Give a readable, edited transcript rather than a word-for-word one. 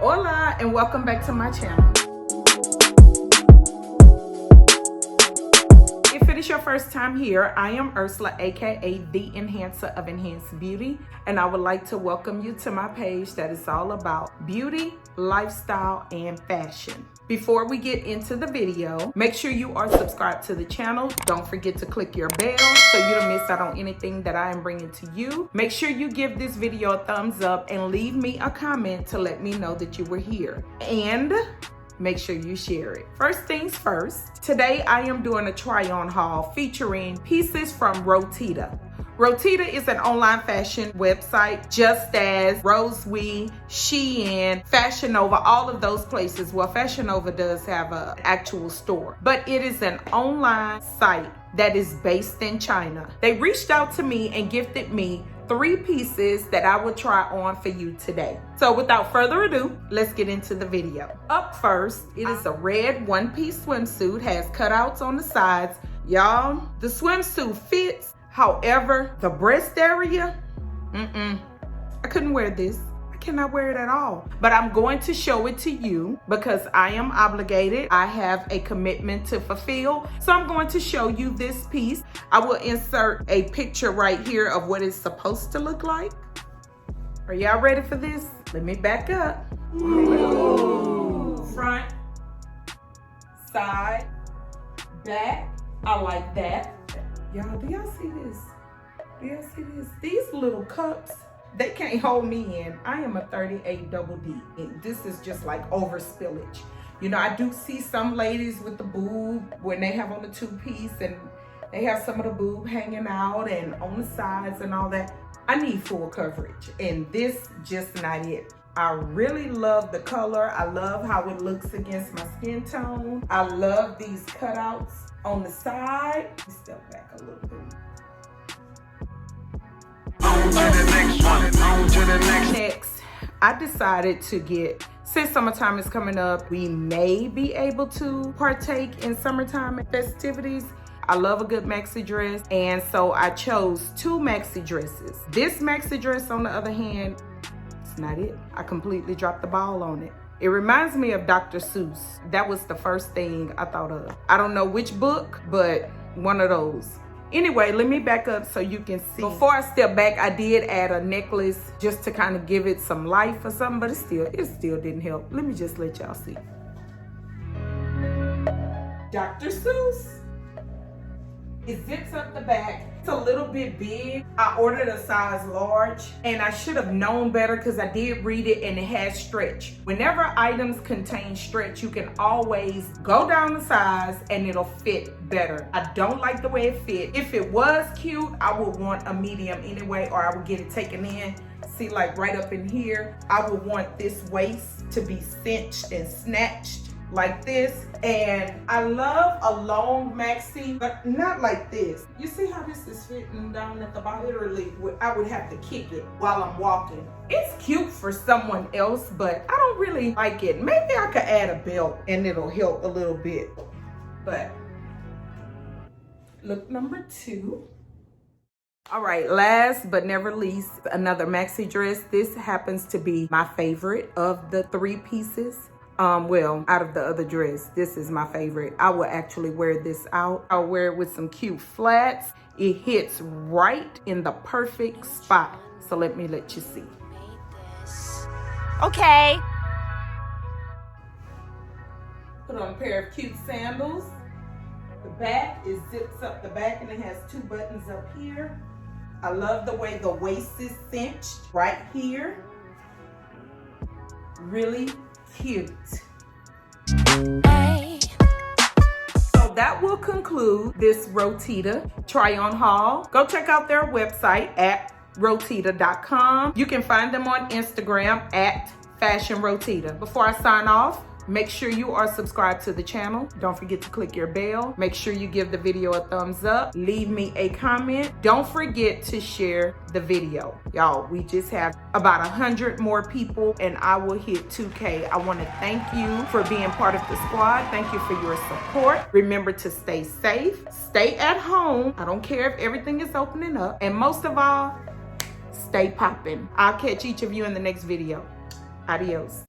Hola and welcome back to my channel. If it is your first time here, I am Ursula, aka the Enhancer of Enhanced Beauty, and I would like to welcome you to my page that is all about beauty, lifestyle, and fashion. Before we get into the video, make sure you are subscribed to the channel. Don't forget to click your bell so you don't miss out on anything that I am bringing to you. Make sure you give this video a thumbs up and leave me a comment to let me know that you were here. And make sure you share it. First things first, today I am doing a try-on haul featuring pieces from Rotita. Rotita is an online fashion website, just as Rosewee, Shein, Fashion Nova, all of those places. Well, Fashion Nova does have an actual store, but it is an online site that is based in China. They reached out to me and gifted me 3 pieces that I will try on for you today. So without further ado, let's get into the video. Up first, it is a red one-piece swimsuit, has cutouts on the sides. Y'all, the swimsuit fits. However, the breast area, I couldn't wear this. I cannot wear it at all. But I'm going to show it to you because I am obligated. I have a commitment to fulfill. So I'm going to show you this piece. I will insert a picture right here of what it's supposed to look like. Are y'all ready for this? Let me back up. Ooh. Front, side, back. I like that. Y'all, do y'all see this? Do y'all see this? These little cups, they can't hold me in. I am a 38 double D. And this is just like over spillage. You know, I do see some ladies with the boob when they have on the 2-piece and they have some of the boob hanging out and on the sides and all that. I need full coverage, and this just not it. I really love the color. I love how it looks against my skin tone. I love these cutouts on the side. Step back a little bit. Next, I decided to get, since summertime is coming up, we may be able to partake in summertime festivities. I love a good maxi dress, and so I chose 2 maxi dresses. This maxi dress, on the other hand, it's not it. I completely dropped the ball on it. It reminds me of Dr. Seuss. That was the first thing I thought of. I don't know which book, but one of those. Anyway, let me back up so you can see. Before I step back, I did add a necklace just to kind of give it some life or something, but it still didn't help. Let me just let y'all see. Dr. Seuss. It zips up the back. It's a little bit big. I ordered a size large, and I should have known better because I did read it and it has stretch. Whenever items contain stretch, you can always go down the size and it'll fit better. I don't like the way it fit. If it was cute, I would want a medium anyway, or I would get it taken in. See, like right up in here, I would want this waist to be cinched and snatched like this. And I love a long maxi, but not like this. You see how this is fitting down at the bottom? Literally, I would have to kick it while I'm walking. It's cute for someone else, but I don't really like it. Maybe I could add a belt and it'll help a little bit. But look number 2. All right, last but never least, another maxi dress. This happens to be my favorite of the 3 pieces. Well, out of the other dress, this is my favorite. I will actually wear this out. I'll wear it with some cute flats. It hits right in the perfect spot. So let me let you see. Okay. Put on a pair of cute sandals. The back, it zips up the back and it has 2 buttons up here. I love the way the waist is cinched right here. Really cute. So that will conclude this Rotita try-on haul. Go check out their website at rotita.com. You can find them on Instagram at Fashion Rotita. Before I sign off, make sure you are subscribed to the channel. Don't forget to click your bell. Make sure you give the video a thumbs up. Leave me a comment. Don't forget to share the video. Y'all, we just have about 100 more people and I will hit 2K. I want to thank you for being part of the squad. Thank you for your support. Remember to stay safe. Stay at home. I don't care if everything is opening up. And most of all, stay popping. I'll catch each of you in the next video. Adios.